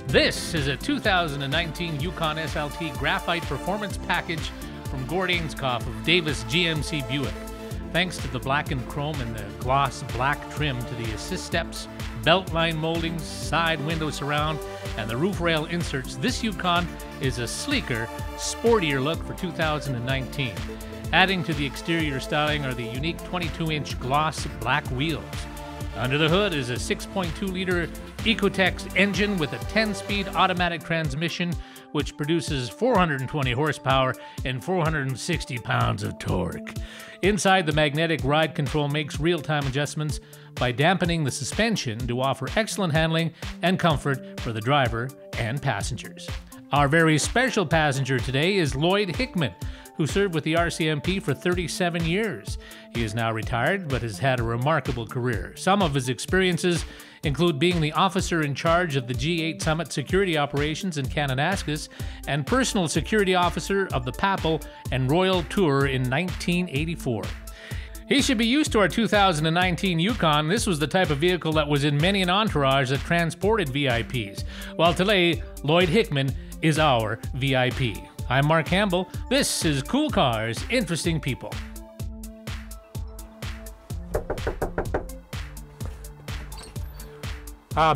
This is a 2019 Yukon SLT Graphite Performance Package from Gord Ainscough of Davis GMC Buick. Thanks to the blackened chrome and the gloss black trim to the assist steps, belt line moldings, side window surround, and the roof rail inserts, this Yukon is a sleeker, sportier look for 2019. Adding to the exterior styling are the unique 22-inch gloss black wheels. Under the hood is a 6.2-liter Ecotex engine with a 10-speed automatic transmission, which produces 420 horsepower and 460 pounds of torque. Inside, the magnetic ride control makes real-time adjustments by dampening the suspension to offer excellent handling and comfort for the driver and passengers. Our very special passenger today is Lloyd Hickman, who served with the RCMP for 37 years. He is now retired, but has had a remarkable career. Some of his experiences include being the officer in charge of the G8 Summit security operations in Kananaskis and personal security officer of the Papal and Royal Tour in 1984. He should be used to our 2019 Yukon. This was the type of vehicle that was in many an entourage that transported VIPs. Well, today, Lloyd Hickman is our VIP. I'm Mark Campbell. This is Cool Cars, Interesting People.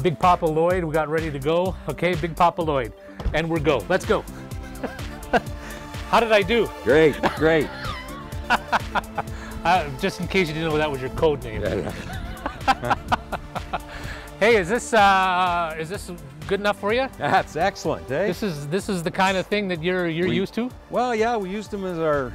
Big Papa Lloyd, we got ready to go. Okay, Big Papa Lloyd, and we're go. Let's go. How did I do? Great, great. Just in case you didn't know, that was your code name. Yeah. Hey, is this good enough for you? That's excellent, eh? This is the kind of thing that you're used to? Well, yeah, we used them as our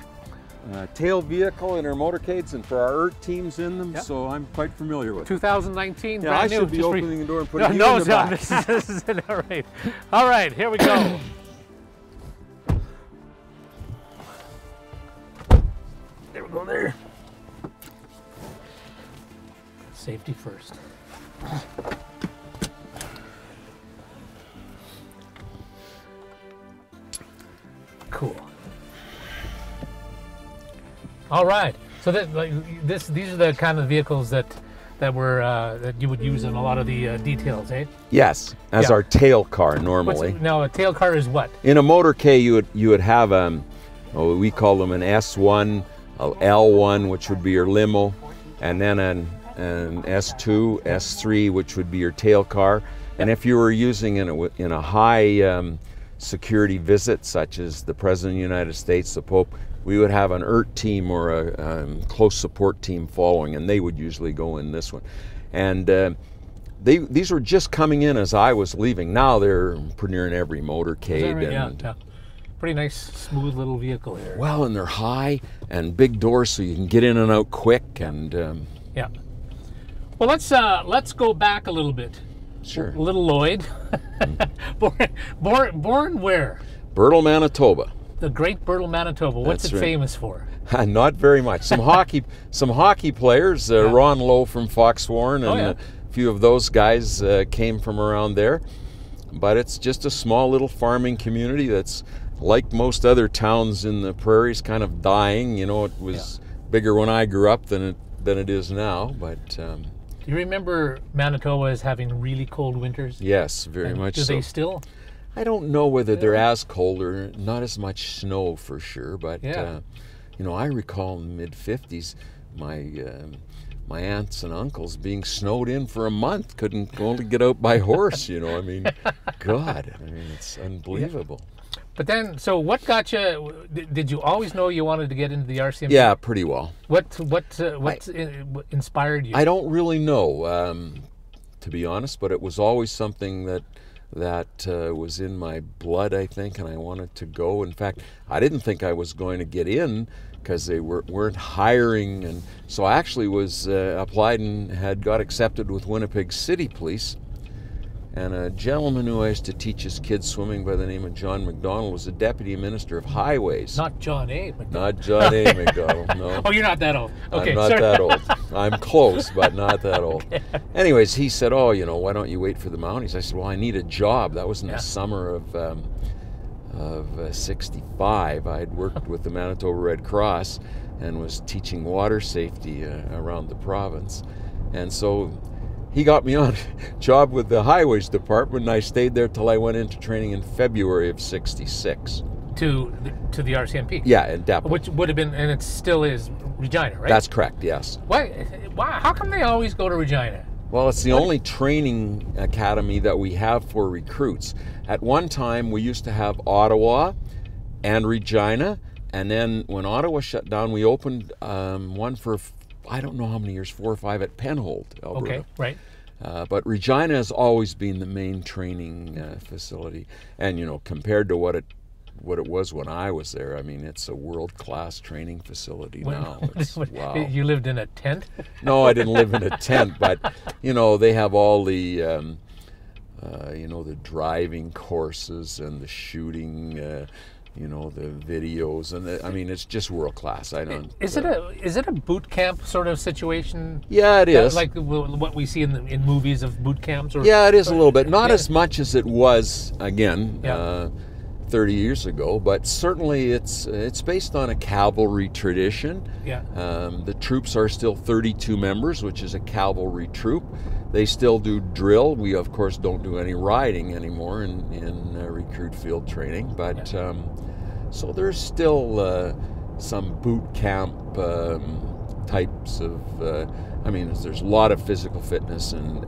tail vehicle in our motorcades and for our ERT teams in them, yep. So I'm quite familiar with it. 2019, yeah, brand new. I should be opening the door and putting no, you in the back. This is it. All right. All right, here we go. There we go there. Safety first. Cool. All right. So that these are the kind of vehicles that you would use in a lot of the details, eh? Yes, as our tail car normally. Now a tail car is what? In a motorcade, you would have we call them an S1, a L1, which would be your limo, and then an S2, S3, which would be your tail car. And if you were using in a high security visit, such as the President of the United States, the Pope, we would have an ERT team or a close support team following, and they would usually go in this one. And these were just coming in as I was leaving. Now they're pretty near in every motorcade. Right? And, yeah. Pretty nice, smooth little vehicle here. Well, and they're high and big doors, so you can get in and out quick. And yeah. Well, let's go back a little bit. Sure. Little Lloyd, born where? Birtle, Manitoba. The great Birtle, Manitoba. What's That's it right. famous for? Not very much. Some hockey players. Yeah. Ron Lowe from Foxwarren, and yeah. a few of those guys came from around there. But it's just a small little farming community that's, like most other towns in the prairies, kind of dying. You know, it was bigger when I grew up than it is now. But do you remember Manitoba as having really cold winters? yes, very much so. Do they still? I don't know whether they're as cold or not as much snow for sure, but yeah. you know, I recall in the mid-50s my aunts and uncles being snowed in for a month, couldn't only get out by horse. You know, I mean, God, I mean, it's unbelievable. Yeah. But then, so what got you? Did you always know you wanted to get into the RCMP? Yeah, pretty well. What inspired you? I don't really know, to be honest, but it was always something that was in my blood, I think, and I wanted to go. In fact, I didn't think I was going to get in because they weren't hiring, and so I actually was applied and had got accepted with Winnipeg City Police. And a gentleman who I used to teach his kids swimming by the name of John McDonald was a deputy minister of highways. Not John A. McDonald. Not John A. McDonald, no. Oh, you're not that old. Okay, I'm not that old. I'm close, but not that old. Okay. Anyways, he said, oh, you know, why don't you wait for the Mounties? I said, well, I need a job. That was in the summer of 65. I had worked with the Manitoba Red Cross and was teaching water safety around the province. And so he got me on a job with the Highways Department, and I stayed there till I went into training in February of '66. To the RCMP. Yeah, in Depot. Which would have been, and it still is, Regina, right? That's correct, yes. Why? How come they always go to Regina? Well, it's the only training academy that we have for recruits. At one time, we used to have Ottawa and Regina, and then when Ottawa shut down, we opened one for, I don't know how many years, 4 or 5 at Penhold, Alberta. Okay, right. But Regina has always been the main training facility. And, you know, compared to what it was when I was there, I mean, it's a world-class training facility now. Wow. You lived in a tent? No, I didn't live in a tent, but, you know, they have all the, you know, the driving courses and the shooting, you know, the videos, and I mean, it's just world-class. I don't. Is it a boot camp sort of situation? Yeah, it is. Like what we see in movies of boot camps? Or, yeah, it is a little bit. Not as much as it was, again, 30 years ago, but certainly it's based on a cavalry tradition. Yeah. The troops are still 32 members, which is a cavalry troop. They still do drill. We, of course, don't do any riding anymore in recruit field training, but so there's still some boot camp types of, I mean, there's a lot of physical fitness and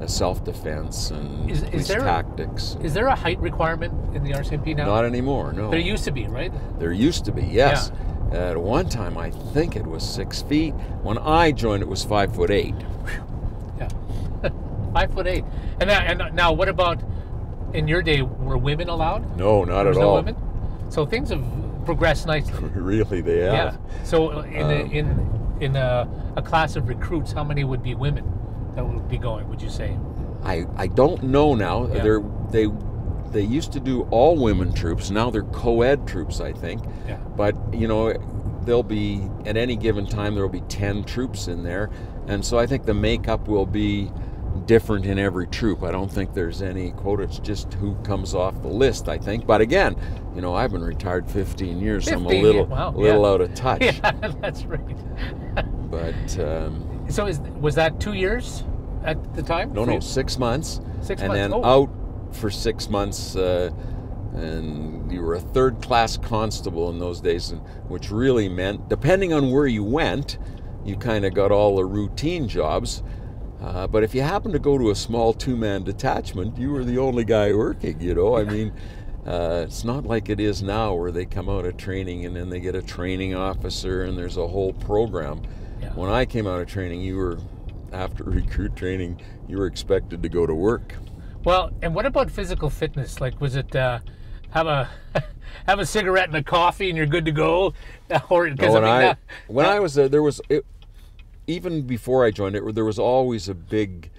self-defense and police tactics. Is there a height requirement in the RCMP now? Not anymore, no. There used to be, right? There used to be, yes. Yeah. At one time, I think it was 6 feet. When I joined, it was 5'8". Yeah, 5'8". And now, what about in your day? Were women allowed? No, not at all. No women. So things have progressed nicely. Really, they have. Yeah. So in a class of recruits, how many would be women that would be going? Would you say? I don't know now. Yeah. They used to do all women troops. Now they're co-ed troops, I think. Yeah. But, you know, there'll be, at any given time, there'll be 10 troops in there. And so I think the makeup will be different in every troop. I don't think there's any quota. It's just who comes off the list, I think. But again, you know, I've been retired 15 years, so I'm a little out of touch. Yeah, that's right. But... so was that 2 years at the time? No, 6 months. 6 months. And then out for 6 months, and you were a third-class constable in those days, which really meant, depending on where you went, you kind of got all the routine jobs. But if you happened to go to a small 2-man detachment, you were the only guy working, you know. I mean, it's not like it is now where they come out of training and then they get a training officer and there's a whole program. Yeah. When I came out of training, after recruit training, you were expected to go to work. Well, and what about physical fitness? Like, was it have a cigarette and a coffee and you're good to go? Or when I was there, even before I joined it, there was always a big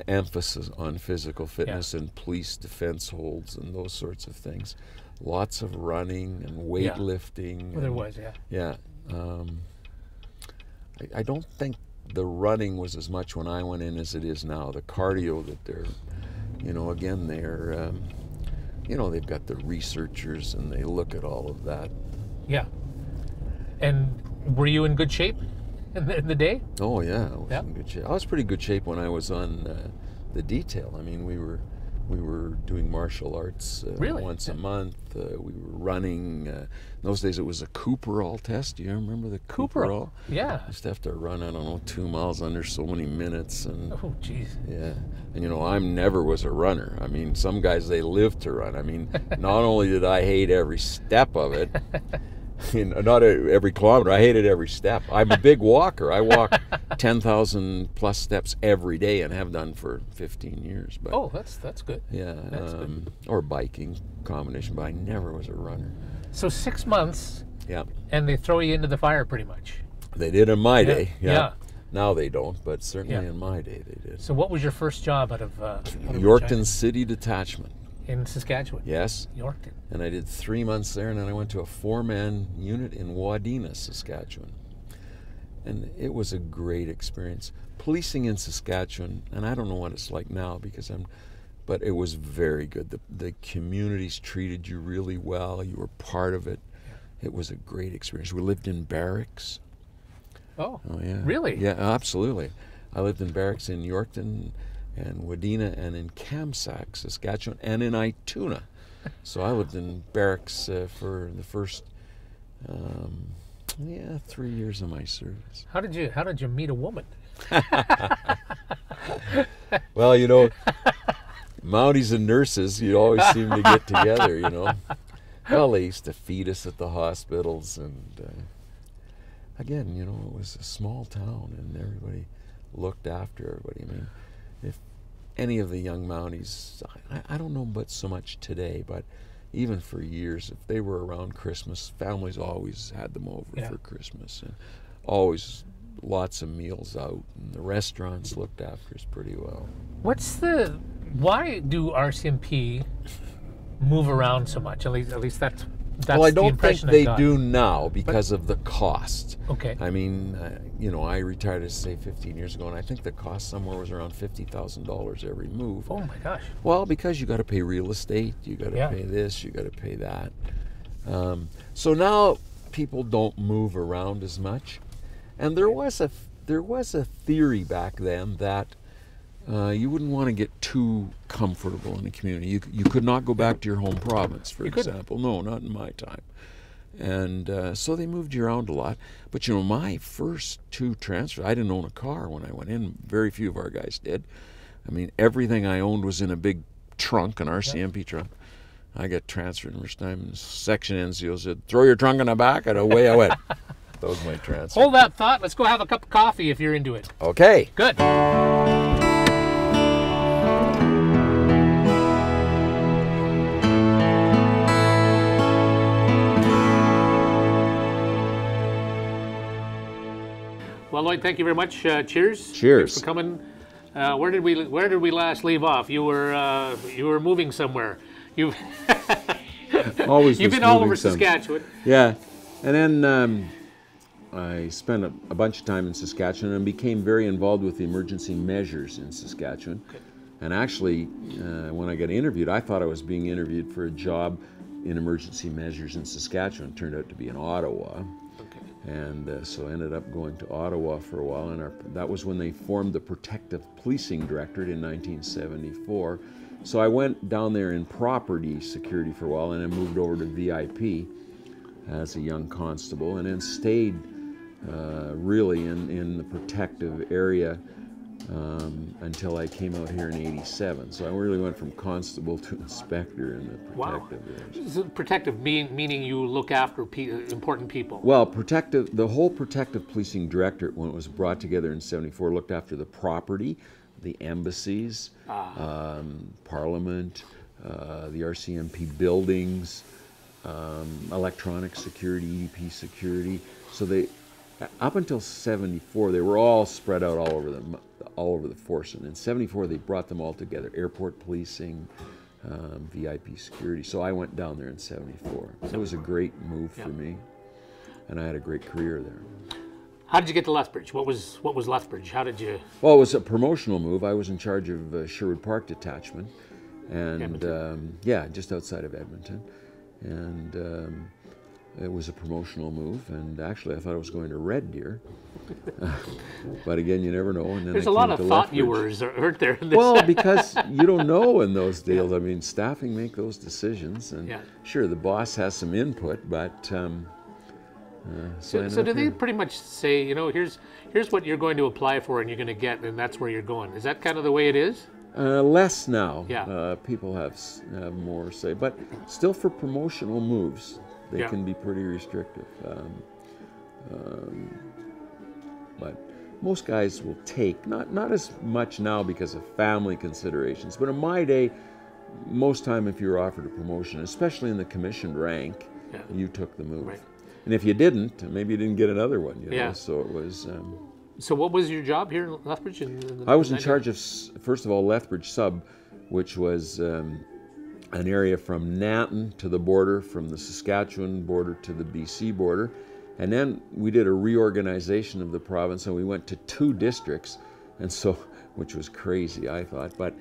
emphasis on physical fitness and police defense holds and those sorts of things. Lots of running and weightlifting. Well, there was, Yeah. I don't think the running was as much when I went in as it is now. The cardio that they're, you know, again, they're, you know, they've got the researchers and they look at all of that. Yeah. And were you in good shape in the day? Oh, yeah, I was in good shape. I was pretty good shape when I was on the detail. I mean, we were doing martial arts once a month. We were running. In those days, it was a Cooperall test. Do you remember the Cooperall? Yeah. I used to have to run, I don't know, 2 miles under so many minutes. And oh, jeez. Yeah. And, you know, I never was a runner. I mean, some guys, they live to run. I mean, not only did I hate every step of it, not every kilometer, I hated every step. I'm a big walker. I walk 10,000 plus steps every day and have done for 15 years. But, oh, that's good. Yeah, that's good. Or biking combination, but I never was a runner. So 6 months, yeah, and they throw you into the fire pretty much. They did in my day. Yeah. Now they don't, but certainly in my day they did. So what was your first job out of Yorkton City Detachment. In Saskatchewan? Yes. Yorkton. And I did 3 months there, and then I went to a 4-man unit in Wadena, Saskatchewan. And it was a great experience. Policing in Saskatchewan, and I don't know what it's like now but it was very good. The communities treated you really well. You were part of it. Yeah. It was a great experience. We lived in barracks. Oh, yeah. Really? Yeah, absolutely. I lived in barracks in Yorkton and Wadena and in Kamsack, Saskatchewan, and in Ituna. So I lived in barracks for the first 3 years of my service. How did you meet a woman? Well, you know, Mounties and nurses, you always seem to get together, you know. Well, they used to feed us at the hospitals, and again, you know, it was a small town, and everybody looked after everybody. I mean, if any of the young Mounties, I don't know about so much today, but even for years, if they were around Christmas, families always had them over for Christmas, and always lots of meals out, and the restaurants looked after us pretty well. Why do RCMP move around so much? At least that's well, I the don't think impression they I got. do now because of the cost. Okay. I mean, you know, I retired, as say, 15 years ago, and I think the cost somewhere was around $50,000 every move. Oh my gosh. Well, because you got to pay real estate, you got to pay this, you got to pay that. So now people don't move around as much, and there was a theory back then that you wouldn't want to get too comfortable in a community. You could not go back to your home province, for example. No, not in my time. And so they moved you around a lot. But you know, my first 2 transfers, I didn't own a car when I went in. Very few of our guys did. I mean, everything I owned was in a big trunk, an RCMP trunk. I got transferred the first time, and section NCO said, "Throw your trunk in the back," and away I went. That was my transfer. Hold that thought. Let's go have a cup of coffee if you're into it. Okay. Good. Well, Lloyd, thank you very much. Cheers. Cheers. Thanks for coming. Where did we last leave off? You were moving somewhere. You've been all over Saskatchewan. Yeah, and then I spent a bunch of time in Saskatchewan and became very involved with the emergency measures in Saskatchewan. Okay. And actually, when I got interviewed, I thought I was being interviewed for a job in emergency measures in Saskatchewan. It turned out to be in Ottawa. And so I ended up going to Ottawa for a while, and that was when they formed the Protective Policing Directorate in 1974. So I went down there in property security for a while, and then moved over to VIP as a young constable, and then stayed really in the protective area until I came out here in '87. So I really went from constable to inspector in the protective area. So protective meaning you look after important people. Well, the whole Protective Policing Directorate, when it was brought together in '74, looked after the property, the embassies, Parliament, the RCMP buildings, electronic security, EDP security. So they, up until '74, they were all spread out all over the force, and in '74 they brought them all together: airport policing, VIP security. So I went down there in '74. So it was a great move for me, and I had a great career there. How did you get to Lethbridge? What was Lethbridge? How did you? Well, it was a promotional move. I was in charge of Sherwood Park Detachment, and just outside of Edmonton, and it was a promotional move. And actually, I thought I was going to Red Deer, but again, you never know. And then there's a lot of thought viewers, aren't there? Well, because you don't know in those deals. I mean, staffing make those decisions, and sure, the boss has some input, but. So do they pretty much say, you know, here's what you're going to apply for and you're going to get, and that's where you're going? Is that kind of the way it is? Less now. Yeah. People have more say, but still for promotional moves, they can be pretty restrictive. But most guys will take, not as much now because of family considerations, but in my day, most time if you were offered a promotion, especially in the commissioned rank, you took the move. Right. And if you didn't, maybe you didn't get another one. You know? So it was. So what was your job here in Lethbridge? I was in charge of, first of all, Lethbridge Sub, which was an area from Nanton to the border, from the Saskatchewan border to the BC border. And then we did a reorganization of the province, and we went to 2 districts, and so, which was crazy, I thought. But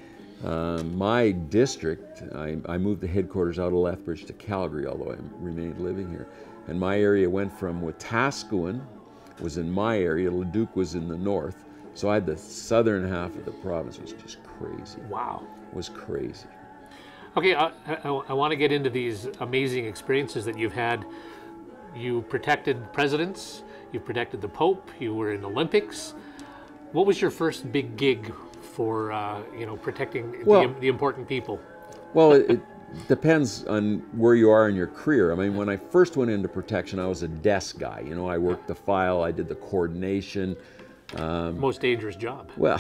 my district, I moved the headquarters out of Lethbridge to Calgary, although I remained living here. And my area went from Wetaskiwin, was in my area, Leduc was in the north, So I had the southern half of the province. It was just crazy. Wow. It was crazy. Okay, I want to get into these amazing experiences that you've had. You protected presidents, you protected the Pope, you were in Olympics. What was your first big gig for, protecting the important people? Well, it depends on where you are in your career. I mean, when I first went into protection, I was a desk guy. You know, I worked the file, I did the coordination. Most dangerous job. Well,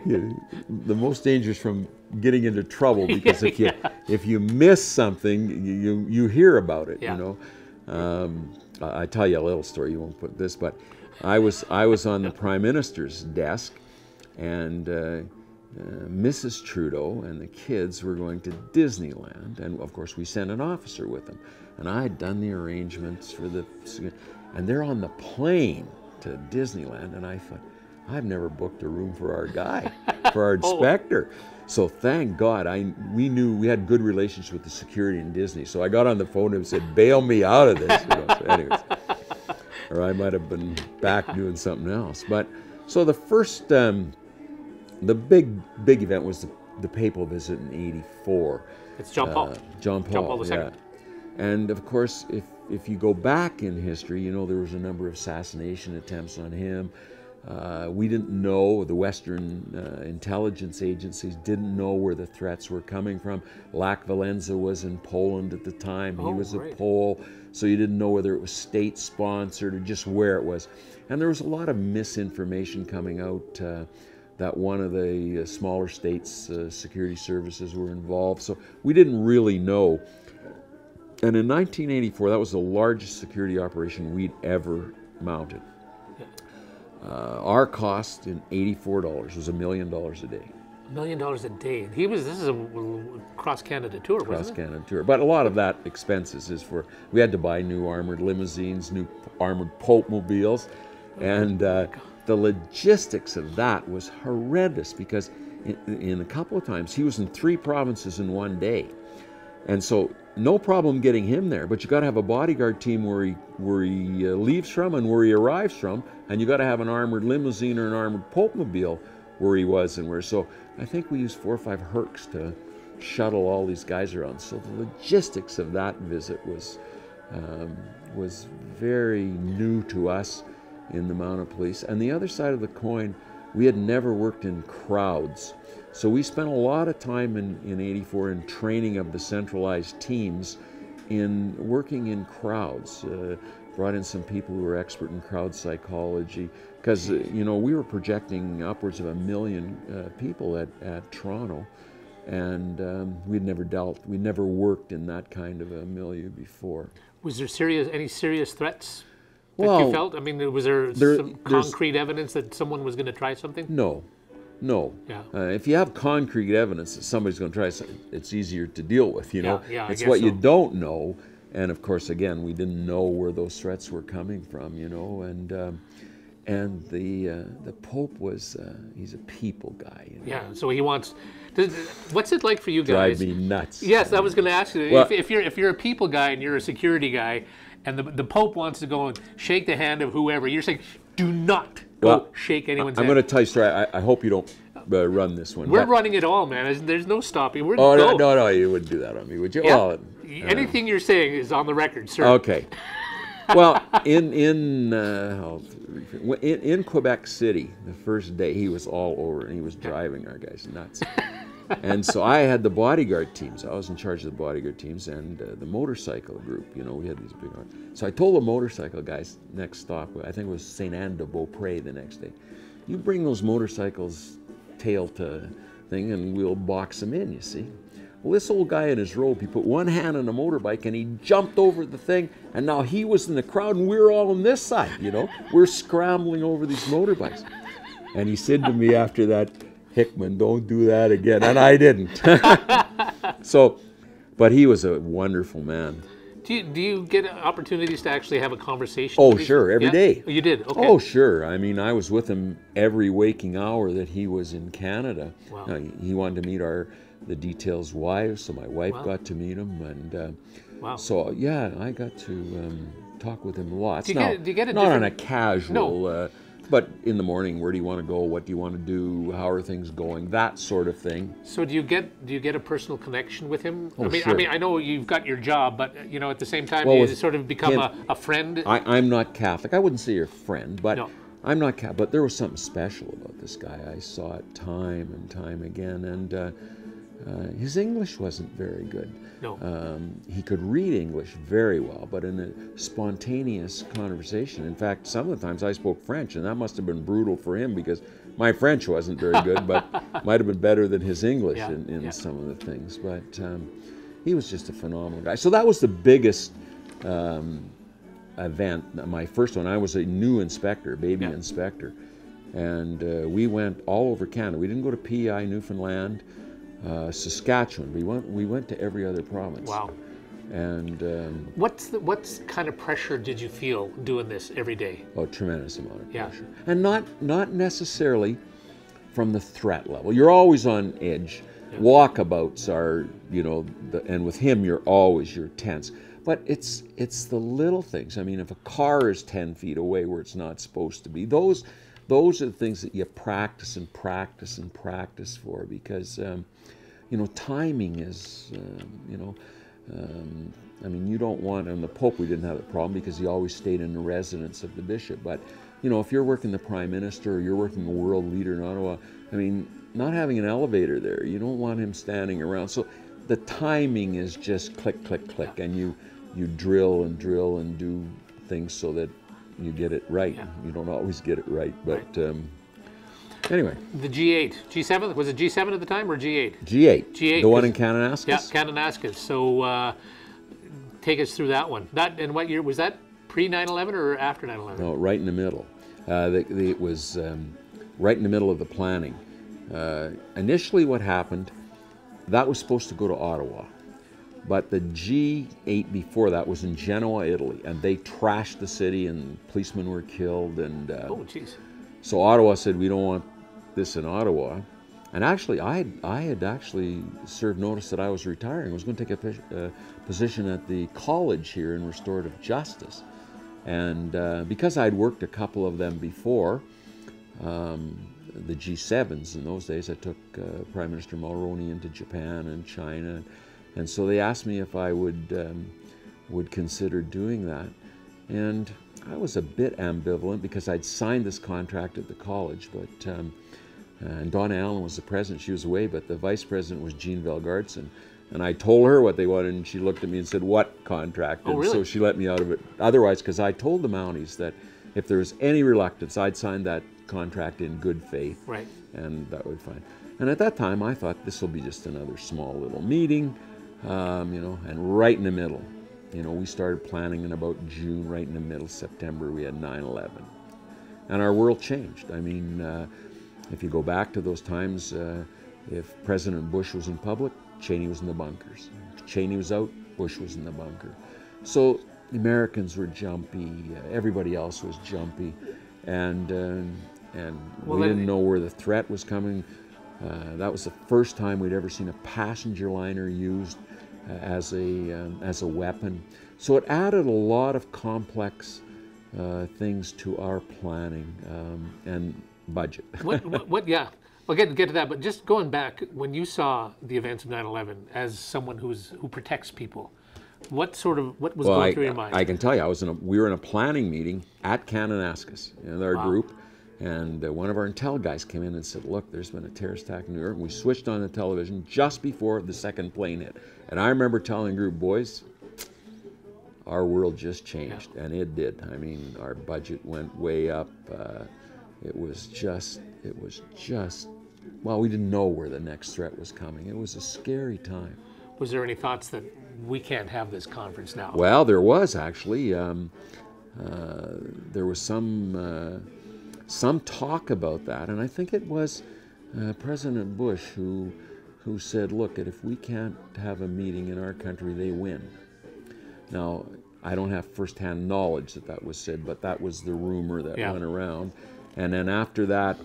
the most dangerous from getting into trouble, because if you miss something, you hear about it. You know, I tell you a little story. You won't put this, but I was on the Prime Minister's desk, and Mrs. Trudeau and the kids were going to Disneyland, and of course we sent an officer with them, and I had done the arrangements for and they're on the plane to Disneyland, and I thought, I've never booked a room for our guy, for our inspector. So thank God, we knew we had good relations with the security in Disney. So I got on the phone and said, bail me out of this. So anyways, or I might have been back doing something else. But so the first, the big event was the papal visit in '84. It's John Paul. John Paul II. Yeah. And of course, if you go back in history, you know, there was a number of assassination attempts on him. We didn't know, the Western intelligence agencies didn't know where the threats were coming from. Lech Walesa was in Poland at the time. He was a Pole, so you didn't know whether it was state-sponsored or just where it was. And there was a lot of misinformation coming out that one of the smaller states' security services were involved. So we didn't really know. And in 1984, that was the largest security operation we'd ever mounted. Our cost in $84 was $1 million a day. $1 million a day. This is a cross-Canada tour, wasn't it? Cross-Canada tour. But a lot of that expenses is we had to buy new armored limousines, new armored Pope mobiles, and the logistics of that was horrendous, because in a couple of times, he was in 3 provinces in one day. And so no problem getting him there, but you got to have a bodyguard team where he leaves from and where he arrives from, and you got to have an armored limousine or an armored Pope mobile where he was and where. So I think we used 4 or 5 Hercs to shuttle all these guys around. So the logistics of that visit was very new to us in the Mounted Police. And the other side of the coin, we had never worked in crowds. So we spent a lot of time in '84 in training of the centralized teams in working in crowds. Brought in some people who were expert in crowd psychology, because you know, we were projecting upwards of 1 million people at Toronto, and we'd never worked in that kind of a milieu before. Was there any serious threats that you felt? I mean, was there some concrete evidence that someone was going to try something? No. Yeah. If you have concrete evidence that somebody's going to try something, it's easier to deal with, you know. Yeah, it's what you don't know. And of course, again, we didn't know where those threats were coming from, you know. And the Pope was, he's a people guy. You know? Yeah, so he wants, what's it like for you guys? Drive me nuts. Yes, I was going to ask you, well, if you're a people guy and you're a security guy, and the Pope wants to go and shake the hand of whoever, you're saying, do not go shake anyone's hand. I'm going to tell you a story. I hope you don't run this one. We're running it all, man. There's no stopping. No, you wouldn't do that on me, would you? Yeah. Well, anything you're saying is on the record, sir. Okay. Well, in Quebec City, the first day, he was all over, and he was driving our guys nuts. And so I had the bodyguard teams. I was in charge of the bodyguard teams and the motorcycle group. You know, we had these big arms. So I told the motorcycle guys, next stop, I think it was St. Anne de Beaupré the next day, you bring those motorcycles tail to thing and we'll box them in, you see. Well, this old guy in his robe, he put one hand on a motorbike and he jumped over the thing, and now he was in the crowd and we were all on this side, you know. We're scrambling over these motorbikes. And he said to me after that, Hickman, don't do that again. And I didn't. So, but he was a wonderful man. Do you get opportunities to actually have a conversation? Oh, sure, every day. Oh, you did? Okay. Oh, sure. I mean, I was with him every waking hour that he was in Canada. Wow. Now, he wanted to meet the details wives, so my wife got to meet him. And so, yeah, I got to talk with him lots. Do you get a not on a casual... But in the morning, where do you want to go? What do you want to do? How are things going? That sort of thing. So do you get a personal connection with him? Oh, sure. I know you've got your job, but at the same time, you sort of become a friend. I'm not Catholic. I wouldn't say you're a friend, but no. I'm not Catholic. But there was something special about this guy. I saw it time and time again, and his English wasn't very good. No. He could read English very well, but in a spontaneous conversation. In fact, some of the times I spoke French, and that must have been brutal for him because my French wasn't very good, but might have been better than his English in some of the things. But he was just a phenomenal guy. So that was the biggest event. My first one, I was a new inspector, baby inspector. And we went all over Canada. We didn't go to PEI, Newfoundland, Saskatchewan. We went to every other province. Wow. And what kind of pressure did you feel doing this every day? Oh, tremendous amount of pressure. And not necessarily from the threat level. You're always on edge. Yeah. Walkabouts are, and with him you're tense. But it's the little things. I mean, if a car is 10 feet away where it's not supposed to be, those are the things that you practice and practice and practice for, because timing is, you don't want, and the Pope, we didn't have a problem because he always stayed in the residence of the bishop. But, if you're working the Prime Minister or you're working a world leader in Ottawa, not having an elevator there, you don't want him standing around. So the timing is just click, click, click, and you drill and drill and do things so that you get it right. Yeah. You don't always get it right, but anyway. The G8, G7, was it G7 at the time or G8? G8, the one in Kananaskis? Yeah, Kananaskis. So take us through that one. And what year, was that pre 9/11 or after 9/11? No, right in the middle. It was right in the middle of the planning. Initially what happened, that was supposed to go to Ottawa. But the G8 before that was in Genoa, Italy, and they trashed the city, and policemen were killed. And oh, jeez. So Ottawa said, we don't want this in Ottawa. And actually, I had actually served notice that I was retiring. I was going to take a position at the college here in restorative justice. And because I'd worked a couple of them before, the G7s in those days, I took Prime Minister Mulroney into Japan and China. And so they asked me if I would consider doing that. And I was a bit ambivalent because I'd signed this contract at the college, but and Donna Allen was the president. She was away, but the vice president was Jean Velgartson. And I told her what they wanted, and she looked at me and said, "What contract?" Oh, really? And so she let me out of it. Otherwise, because I told the Mounties that if there was any reluctance, I'd sign that contract in good faith. Right. And that would be fine. And at that time, I thought this will be just another small little meeting. And right in the middle, we started planning in about June, right in the middle, September, we had 9/11. And our world changed. If you go back to those times, if President Bush was in public, Cheney was in the bunkers. If Cheney was out, Bush was in the bunker. So the Americans were jumpy, everybody else was jumpy, and we didn't know where the threat was coming. That was the first time we'd ever seen a passenger liner used as a weapon. So it added a lot of complex things to our planning and budget. Yeah, we'll get to that. But just going back, when you saw the events of 9/11 as someone who protects people, what was going through your mind? I can tell you, we were in a planning meeting at Kananaskis, our group. And one of our intel guys came in and said, "Look, there's been a terrorist attack in New York." And we switched on the television just before the second plane hit. And I remember telling the group, "Boys, our world just changed." Yeah. And it did. Our budget went way up. It was just, well, we didn't know where the next threat was coming. It was a scary time. Was there any thoughts that we can't have this conference now? Well, there was actually. There was some talk about that, and I think it was President Bush who said, "Look, if we can't have a meeting in our country, they win." Now, I don't have firsthand knowledge that was said, but that was the rumor that went around. And then after that,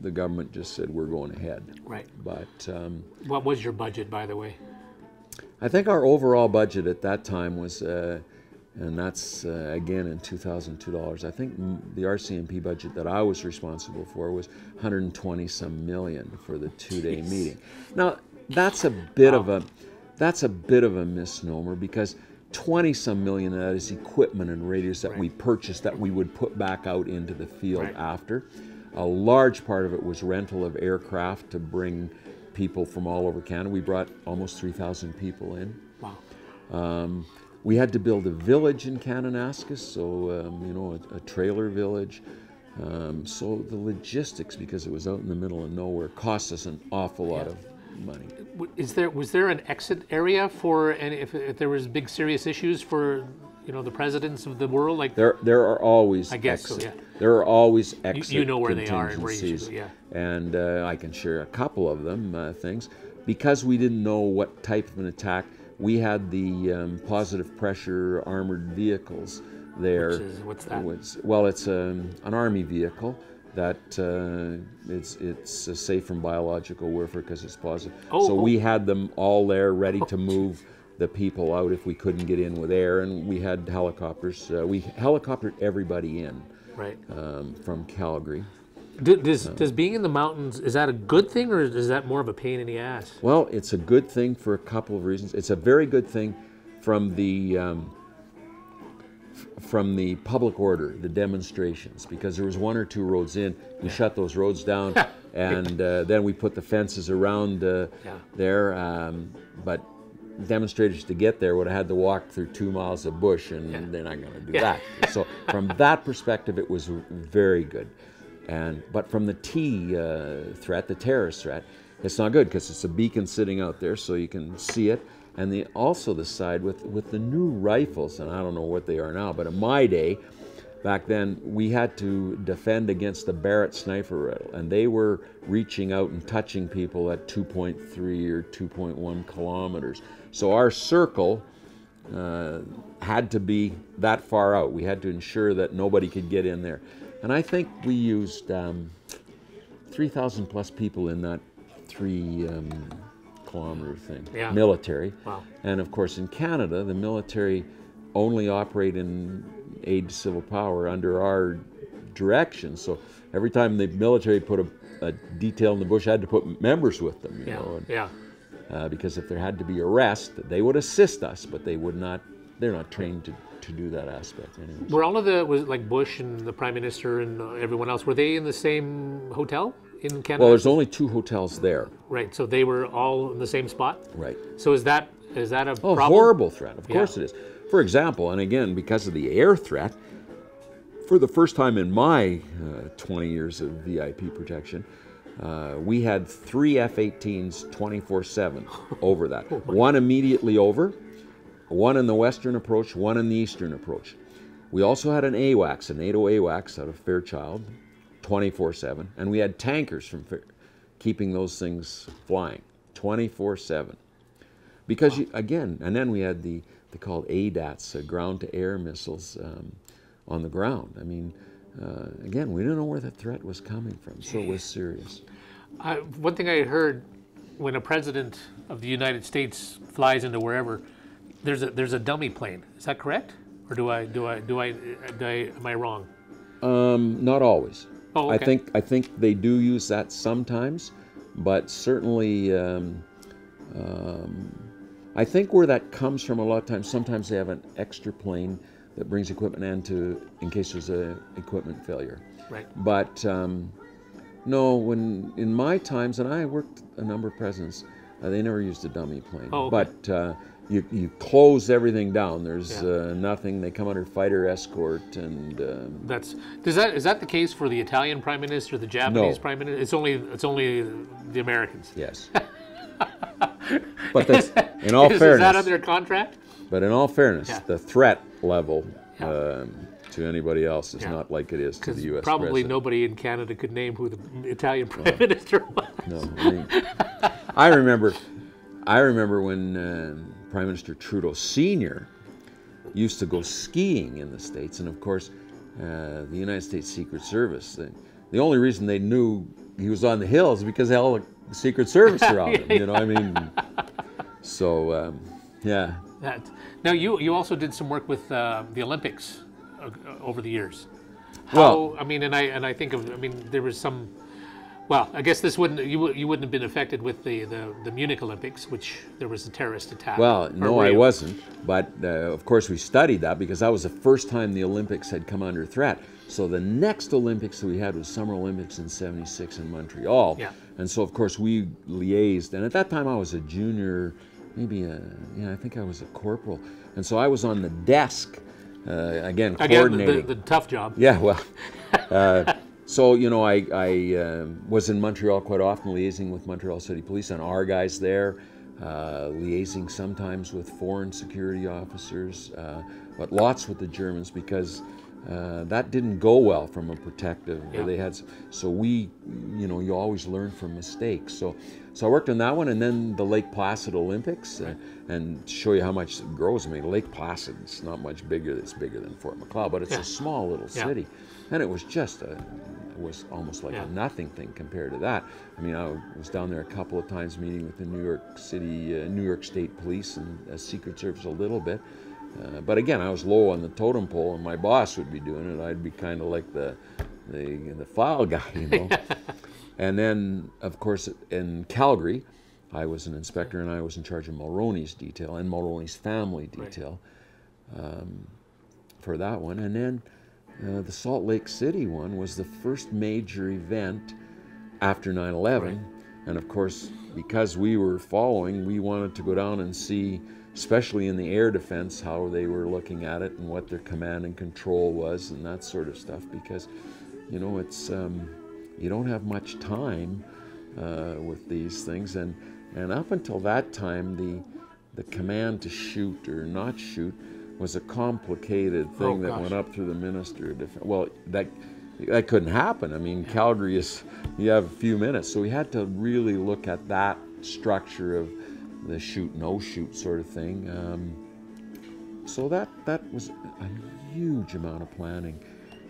the government just said, "We're going ahead." Right. But what was your budget, by the way? I think our overall budget at that time was and that's again in $2,002. I think the RCMP budget that I was responsible for was 120 some million for the 2-day meeting. Now that's a bit of a misnomer, because 20 some million of that is equipment and radios that we purchased that we would put back out into the field after. A large part of it was rental of aircraft to bring people from all over Canada. We brought almost 3,000 people in. Wow. We had to build a village in Kananaskis, so a trailer village. So the logistics, because it was out in the middle of nowhere, cost us an awful lot of money. Was there an exit area for, and if there was big serious issues for, the presidents of the world, like there are always there are always exit you know where they are and where you contingencies. should, And I can share a couple of them things, because we didn't know what type of an attack. We had the positive pressure armored vehicles there. What's that? It's an army vehicle that it's safe from biological warfare because it's positive. We had them all there ready to move the people out if we couldn't get in with air, and we had helicopters. We helicoptered everybody in from Calgary. Does being in the mountains, is that a good thing, or is that more of a pain in the ass? Well, it's a good thing for a couple of reasons. It's a very good thing from the public order, the demonstrations, because there was 1 or 2 roads in. We shut those roads down, and then we put the fences around there. But demonstrators to get there would have had to walk through 2 miles of bush, and they're not going to do that. So from that perspective, it was very good. But from the threat, the terrorist threat, it's not good, because it's a beacon sitting out there so you can see it. And also the side with the new rifles, and I don't know what they are now, but in my day, back then, we had to defend against the Barrett sniper rifle, and they were reaching out and touching people at 2.3 or 2.1 kilometers. So our circle had to be that far out. We had to ensure that nobody could get in there. And I think we used 3,000 plus people in that 3 kilometer thing, military. Wow. And of course in Canada, the military only operate in aid to civil power under our direction. So every time the military put a detail in the bush, had to put members with them, you know. Because if there had to be arrest, they would assist us, but they would not. They're not trained to do that aspect anyways. Were all of was like Bush and the Prime Minister and everyone else, were they in the same hotel in Canada? Well, there's only 2 hotels there. Right, so they were all in the same spot? Right. So is that a problem? Horrible threat. Of course it is. For example, and again, because of the air threat, for the first time in my 20 years of VIP protection, we had 3 F-18s 24/7 over that. One immediately over, one in the western approach, one in the eastern approach. We also had an AWACS, a NATO AWACS out of Fairchild, 24/7, and we had tankers from keeping those things flying 24/7. Because again, and then we had they called ADATs, ground-to-air missiles on the ground. I mean, again, we didn't know where the threat was coming from, so it was serious. One thing I heard, when a president of the United States flies into wherever, there's a dummy plane. Is that correct, or am I wrong? Not always. Oh, okay. I think they do use that sometimes, but certainly. I think where that comes from a lot of times, sometimes they have an extra plane that brings equipment in case there's a equipment failure. Right. But no, in my times, and I worked a number of presidents, they never used a dummy plane. Oh, okay. But you close everything down. There's nothing. They come under fighter escort, and is that the case for the Italian Prime Minister, the Japanese Prime Minister? It's only the Americans. Yes. But that's, in all fairness, is that under contract? But in all fairness, the threat level to anybody else is not like it is to the U.S. Probably president. Nobody in Canada could name who the Italian Prime Minister was. No, I remember when Prime Minister Trudeau Sr. used to go skiing in the States, and of course, the United States Secret Service. The only reason they knew he was on the hill is because all the Secret Service around him. You know, I mean, so yeah. That. Now you also did some work with the Olympics over the years. Well, I mean, and I think of, I mean, there was some. Well, I guess this wouldn't you wouldn't have been affected with the Munich Olympics, which there was a terrorist attack. Well, no, I wasn't. But of course, we studied that because that was the first time the Olympics had come under threat. So the next Olympics that we had was Summer Olympics in '76 in Montreal. Yeah. And so, of course, we liaised. And at that time, I was a junior, maybe I think I was a corporal. And so I was on the desk, again, coordinating. The tough job. Yeah, well. So, you know, I was in Montreal quite often, liaising with Montreal City Police and our guys there, liaising sometimes with foreign security officers, but lots with the Germans because that didn't go well from a protective. Yeah. They had, so we, you know, you always learn from mistakes. So I worked on that one, and then the Lake Placid Olympics, and to show you how much it grows. I mean, Lake Placid, it's not much bigger. It's bigger than Fort McLeod, but it's a small little city, and it was just it was almost like a nothing thing compared to that. I mean, I was down there a couple of times meeting with the New York State Police and Secret Service a little bit. But again, I was low on the totem pole, and my boss would be doing it. I'd be kind of like the file guy, you know. And then, of course, in Calgary, I was an inspector, and I was in charge of Mulroney's detail and Mulroney's family detail for that one. And then the Salt Lake City one was the first major event after 9/11. And of course, because we were following, we wanted to go down and see, especially in the air defense, how they were looking at it and what their command and control was and that sort of stuff, because, you know, it's you don't have much time with these things, and up until that time, the command to shoot or not shoot was a complicated thing that went up through the Minister of Defense. Well, that couldn't happen. I mean, Calgary is, you have a few minutes, so we had to really look at that structure of the shoot, no shoot sort of thing. So that was a huge amount of planning.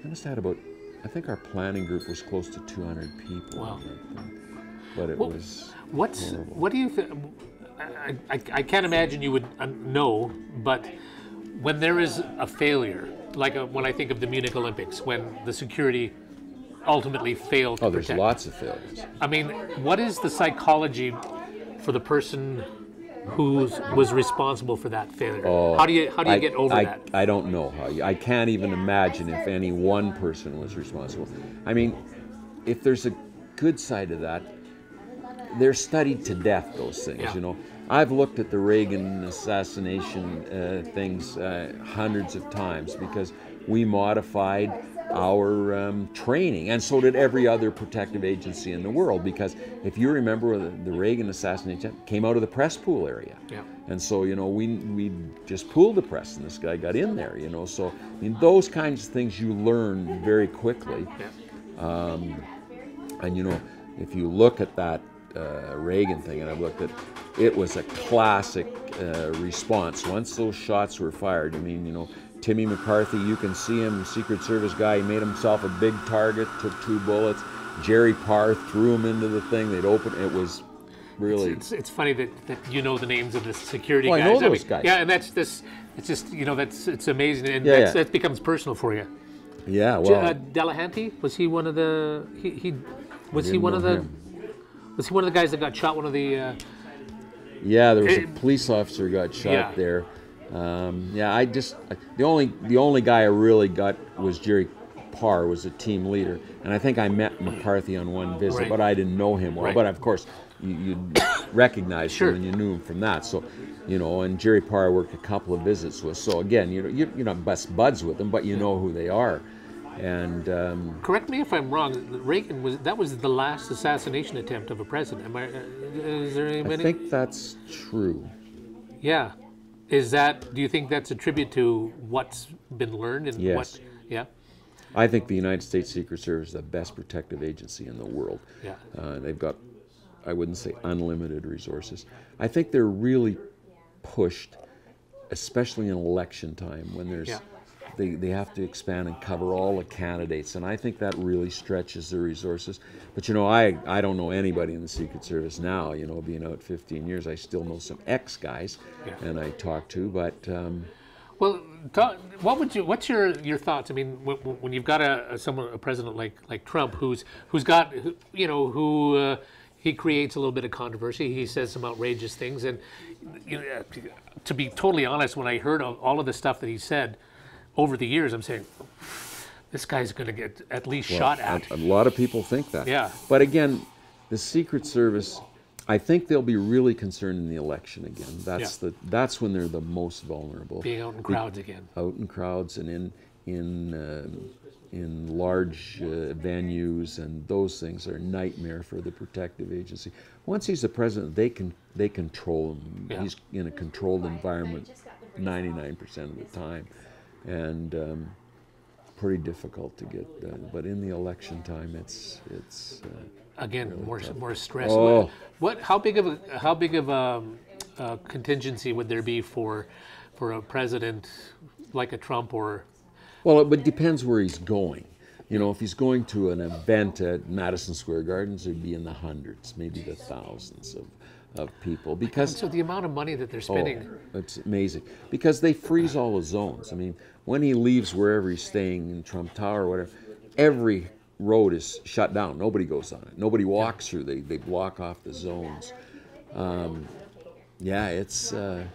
I must have had about, I think our planning group was close to 200 people. Wow. But it was horrible. What do you think? I can't imagine you would know, but when there is a failure, like when I think of the Munich Olympics, when the security ultimately failed to protect. There's lots of failures. I mean, what is the psychology for the person who was responsible for that failure? How do you get over that? I don't know how. I can't even imagine if any one person was responsible. I mean, if there's a good side of that, they're studied to death, those things, you know. I've looked at the Reagan assassination things hundreds of times because we modified our training, and so did every other protective agency in the world, because if you remember, the Reagan assassination came out of the press pool area. And so, you know, we just pooled the press, and this guy got in there, you know. So, I mean, those kinds of things you learn very quickly. And, you know, if you look at that Reagan thing, and I've looked at, it was a classic response. Once those shots were fired, I mean, you know, Timmy McCarthy, you can see him, Secret Service guy, he made himself a big target, took 2 bullets. Jerry Parr threw him into the thing, they'd open, it was really... It's funny that you know the names of the security guys. I know those guys. Yeah, and it's just, you know, it's amazing, and that becomes personal for you. Yeah, well... Delahanty, was he one of the... Was he one of the guys that got shot, one of the... Yeah, there was a police officer got shot there. The only guy I really got was Jerry Parr, was a team leader, and I think I met McCarthy on one visit, but I didn't know him well. But of course, you recognized him and you knew him from that. So, you know, and Jerry Parr I worked a couple of visits with. So again, you know, you're not best buds with them, but you know who they are. And correct me if I'm wrong. Reagan was the last assassination attempt of a president. Am I? Is there anybody? I think that's true. Yeah. Is that? Do you think that's a tribute to what's been learned and what? Yeah. I think the United States Secret Service is the best protective agency in the world. Yeah. They've got, I wouldn't say unlimited resources. I think they're really pushed, especially in election time when there's they have to expand and cover all the candidates, and I think that really stretches their resources. But you know, I don't know anybody in the Secret Service now. You know, being out 15 years, I still know some ex-guys, and I talk to, but. Well, what's your thoughts? I mean, when you've got a president like Trump, who's got, you know, who he creates a little bit of controversy. He says some outrageous things, and you know, to be totally honest, when I heard all of the stuff that he said over the years, I'm saying, this guy's going to get at least shot at. A lot of people think that. Yeah. But again, the Secret Service, I think they'll be really concerned in the election again. That's when they're the most vulnerable. Being out in crowds again. Out in crowds and in large venues, and those things are a nightmare for the protective agency. Once he's the president, they control him. Yeah. He's in a controlled environment 99% of the time, and pretty difficult to get done. But in the election time, it's again really more stress. Oh. How big of a contingency would there be for a president like a Trump or? Well, it depends where he's going. You know, if he's going to an event at Madison Square Gardens, it'd be in the hundreds, maybe the thousands of people. Because so the amount of money that they're spending. Oh, it's amazing. Because they freeze all the zones. I mean, when he leaves wherever he's staying in Trump Tower or whatever, every road is shut down. Nobody goes on it. Nobody walks through. They block off the zones. Yeah, it's. I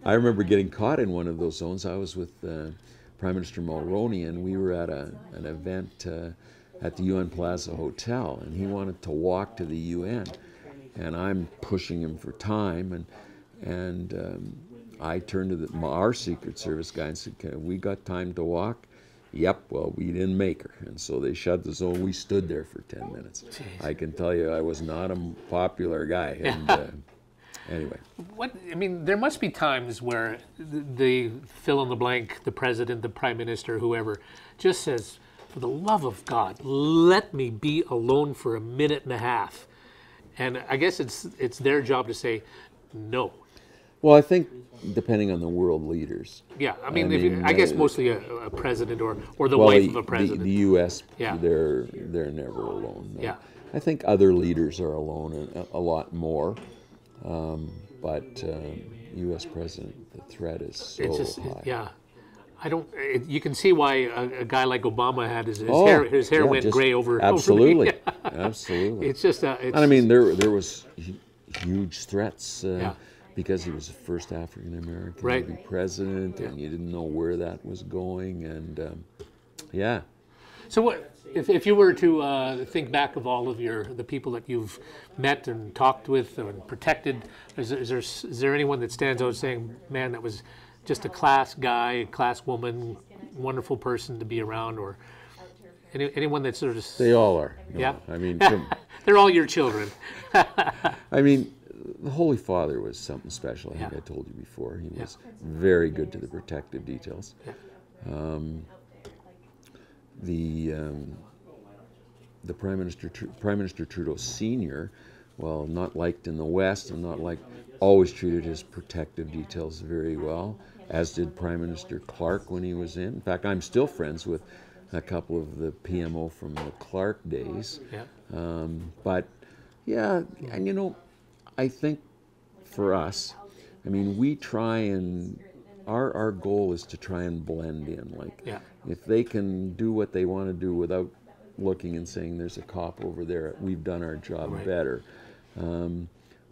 remember getting caught in one of those zones. I was with Prime Minister Mulroney, and we were at an event at the UN Plaza Hotel, and he wanted to walk to the UN, and I'm pushing him for time, and I turned to our Secret Service guy and said, "We got time to walk?" Yep, well, we didn't make her, and so they shut the zone. We stood there for 10 minutes. Jeez. I can tell you I was not a popular guy, and anyway. I mean, there must be times where the fill in the blank, the president, the prime minister, whoever, just says, for the love of God, let me be alone for a minute and a half. And I guess it's their job to say no. Well, I think depending on the world leaders. Yeah, I mean I guess mostly a president or the wife of a president. The U.S., they're never alone. No. Yeah. I think other leaders are alone a lot more. But U.S. president, the threat is so high. Yeah, I don't. You can see why a guy like Obama had his hair went gray over. Absolutely, absolutely. It's just. And I mean, there was huge threats because he was the first African American to be president, and you didn't know where that was going, and yeah. So what? If you were to think back of all of the people that you've met and talked with and protected, is there anyone that stands out saying, man, that was just a class guy, a class woman, wonderful person to be around, or anyone that sort of... They all are. Yeah? I mean... They're all your children. I mean, the Holy Father was something special. I think I told you before. He was very good to the protective details. Yeah. The Prime Minister Trudeau Sr., well, not liked in the West and not liked, always treated his protective details very well, as did Prime Minister Clark when he was in. In fact, I'm still friends with a couple of the PMO from the Clark days. Yeah. But yeah, and you know, I think for us, I mean, we try and our goal is to try and blend in. Like, if they can do what they want to do without looking and saying there's a cop over there, we've done our job better.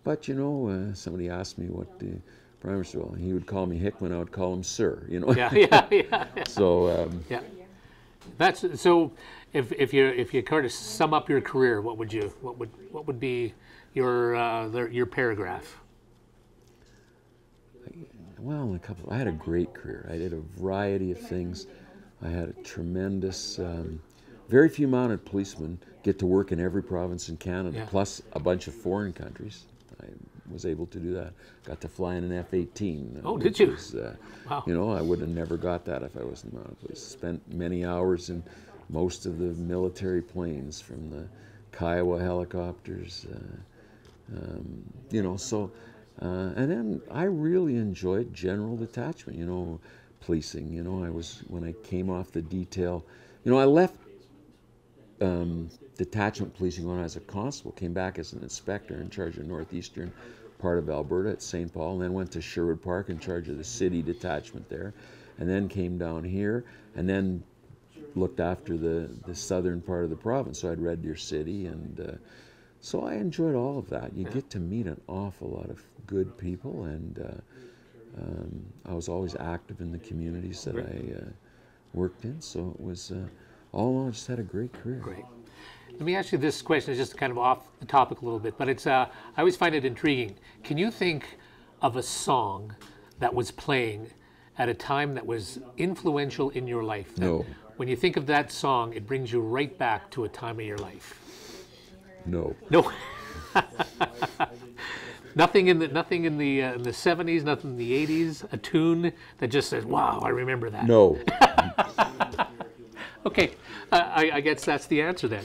But you know, somebody asked me what the Prime Minister, well, he would call me Hickman, I would call him Sir. You know. Yeah. So. That's so. If you kind of sum up your career, what would be your paragraph? Well, I had a great career. I did a variety of things. I had a tremendous. Very few mounted policemen get to work in every province in Canada, plus a bunch of foreign countries. I was able to do that. Got to fly in an F-18. Oh, did you? Was, wow. You know, I would have never got that if I wasn't mounted police. Spent many hours in most of the military planes, from the Kiowa helicopters. You know, so, and then I really enjoyed general detachment. You know, policing. You know, when I came off the detail, you know, I left detachment policing when I was a constable, came back as an inspector in charge of northeastern part of Alberta at St. Paul, and then went to Sherwood Park in charge of the city detachment there, and then came down here, and then looked after the southern part of the province. So I'd Red Deer City, and so I enjoyed all of that. You get to meet an awful lot of good people, and I was always active in the communities that I worked in, so it was, all in all, I just had a great career. Great. Let me ask you this question. It's just kind of off the topic a little bit, but it's I always find it intriguing. Can you think of a song that was playing at a time that was influential in your life? No. When you think of that song, it brings you right back to a time of your life. No. No. Nothing in the 70s, nothing in the 80s, a tune that just says, wow, I remember that. No. Okay, I guess that's the answer then.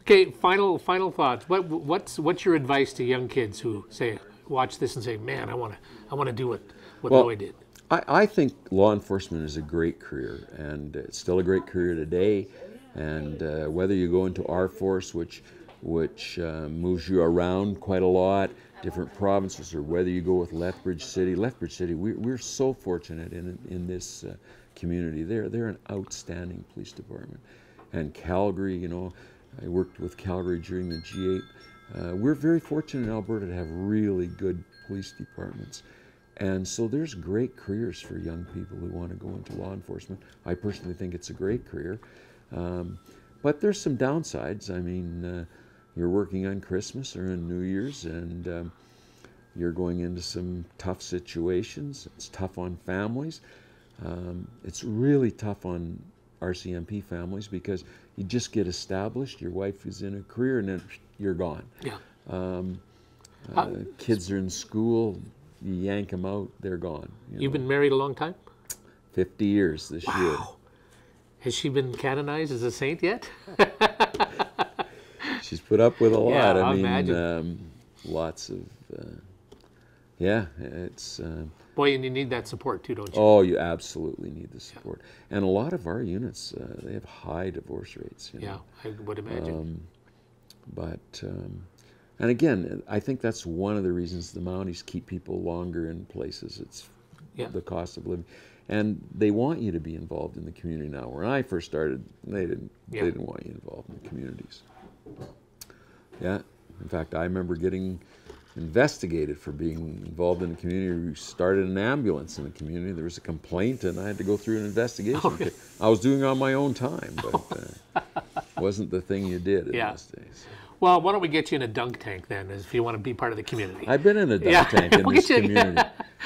Okay, final thoughts. What's your advice to young kids who say, watch this and say, man, I want to do what Lloyd did? I think law enforcement is a great career, and it's still a great career today. And whether you go into our force, which moves you around quite a lot, different provinces, or whether you go with Lethbridge City, we're so fortunate in this community. They're an outstanding police department. And Calgary, you know, I worked with Calgary during the G8. We're very fortunate in Alberta to have really good police departments. And so there's great careers for young people who want to go into law enforcement. I personally think it's a great career. But there's some downsides. I mean, you're working on Christmas or on New Year's, and you're going into some tough situations. It's tough on families. It's really tough on RCMP families because you just get established, your wife is in a career, and then you're gone. Yeah. Kids are in school, you yank them out, they're gone. You've been married a long time? 50 years this year. Wow. Has she been canonized as a saint yet? She's put up with a lot. Yeah, I mean, imagine. Lots of, yeah, it's... Boy, and you need that support too, don't you? Oh, you absolutely need the support. Yeah. And a lot of our units, they have high divorce rates. You know? Yeah, I would imagine. And again, I think that's one of the reasons the Mounties keep people longer in places. It's the cost of living. And they want you to be involved in the community now. When I first started, they didn't want you involved in the communities. Yeah. In fact, I remember getting investigated for being involved in the community. We started an ambulance in the community. There was a complaint, and I had to go through an investigation. Oh, really? I was doing it on my own time, but wasn't the thing you did in those days. Well, why don't we get you in a dunk tank then, if you want to be part of the community? I've been in a dunk tank in this community.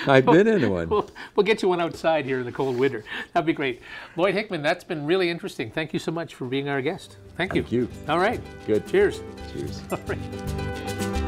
I've been in one. We'll get you one outside here in the cold winter. That'd be great. Lloyd Hickman, that's been really interesting. Thank you so much for being our guest. Thank you. Thank you. All right. Good. Cheers. Cheers. All right.